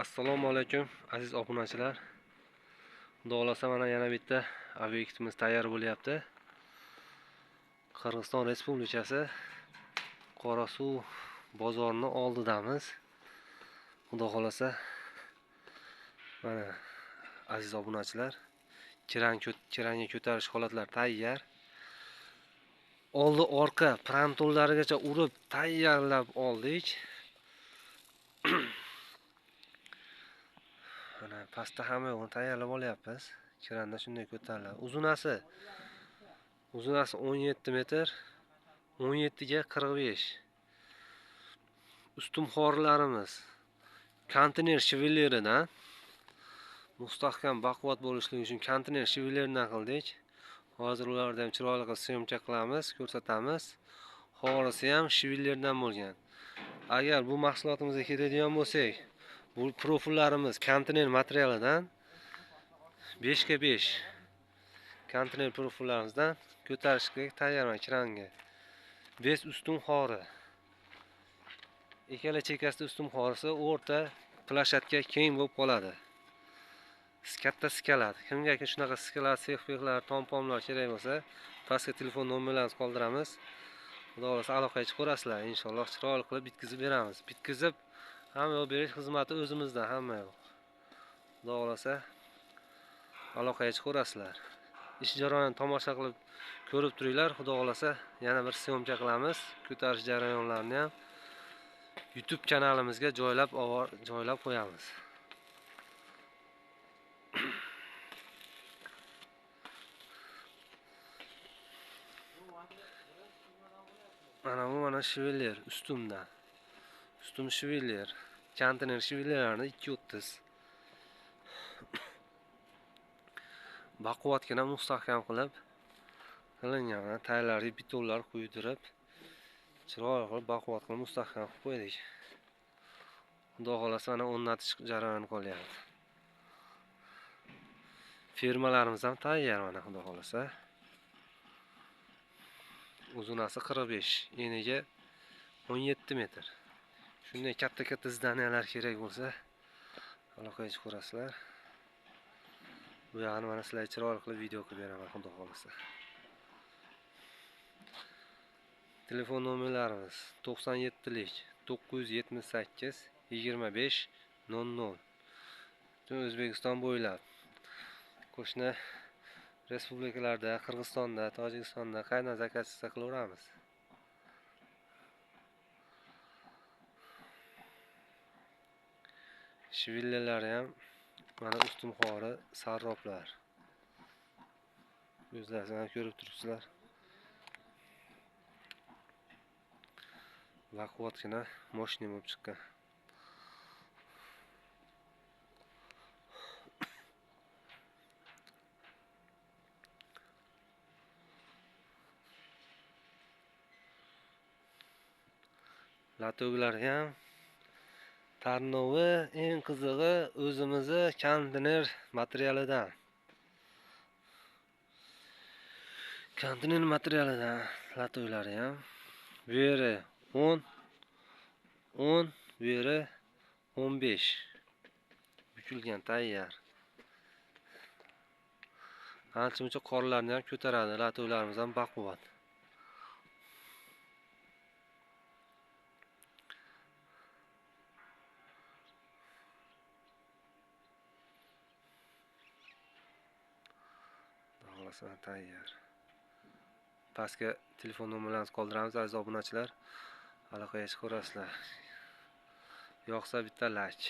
Assalomu alaykum aziz obunachilar. Xudo xolasa mana yana bitta obyektimiz tayyor bo'lyapti. Qirg'iziston Respublikasi Qorasuv bozorining oldidamiz. Xudo xolasa mana aziz obunachilar, kiranga ko'tarish holatlari tayyor. Oldi orqa prantollarigacha urib tayyorlab oldik. Mana pastda hamma yo'g'ini tayyorlab olyapmiz. Kiranda shunday ko'tariladi. Uzunasi 17 metr, 17 ga 45. Ustunxo'rlarimiz konteyner shivilleridan mustahkam baquvvat bo'lishligi uchun konteyner shivilleridan qildik. Hozir ularni ham chiroyli qilib syomka qilamiz, ko'rsatamiz. Xorisi ham shivillerdan bo'lgan. Agar bu mahsulotimizga keladigan bo'lsak, bu profillarimiz konteyner materialidan 5 ga 5 konteyner profillarimizdan ko'tarishga tayyorman kiranga. Bez ustun xori. Ikkala chekkasida ustun xorisi o'rta plashatka keng bo'lib qoladi. Katta skalad. Kimga shunaqa skalad, sexpexlar, tompomlar kerak bo'lsa, pastga telefon nomerlaringizni qoldiramiz. Xudo xolasa aloqaga chiqib ko'rasizlar. Inshaalloh chiroyli qilib bitkizib beramiz. Bitkizib hamma yo'q berish xizmati o'zimizdan, hamma yo'q. Xudo xolasa aloqaga chiqib ko'rasizlar. Ish jarayonini tomosha qilib ko'rib turinglar. Xudo xolasa yana bir syomka qilamiz. Ko'tarish jarayonlarini ham YouTube kanalimizga joylab qo'yamiz. Mana shiviller ustumdan. Ustum shiviller, konteyner shivillerlarni 230. Baquvvatgina mustahkam qilib qilingan. Tayyorlarga betonlar quydirib, chiroyli qilib baquvvat qilib mustahkam qilib qo'ydik. Xudo xolasa mana o'rnatish jarayoni qolyapti. Firmalarimiz ham tayyor mana xudo xolasa. Uzunasi 45, eniga 17 metr. Shunday katta zdaniyalar kerak bo'lsa, aloqaga chiqib ko'rasizlar. Bu yog'ini mana sizlarga chiroyli qilib video qilib beraman xudo xolasa. Telefon nomerlarimiz 97lik 978 25 00. Butun O'zbekiston bo'ylab qo'shni respublikalarda, Qirg'izistonda, Tojikistonda qayerdan zakaz chiqsa qilaveramiz. Shivillelari ham mana ustunxori sarroplar. O'zlaringiz ko'rib turibsizlar. Baquvvatgina mashina bo'lib chiqqan. Latoglar ham tarnovi eng qizig'i o'zimizni konteyner materialidan. Konteyner materialidan latoglari ham bu yeri 10, bu yeri 15. Bukilgan tayyor. Ancha-muncha qorlarni ham ko'taradi. Latoglarimiz ham baquvvat. Tayyor. Pastga telefon nomerlaringizni qoldiramiz aziz obunachilar. Aloqaga chiqib ko'rasizlar. Yoqsa bitta like.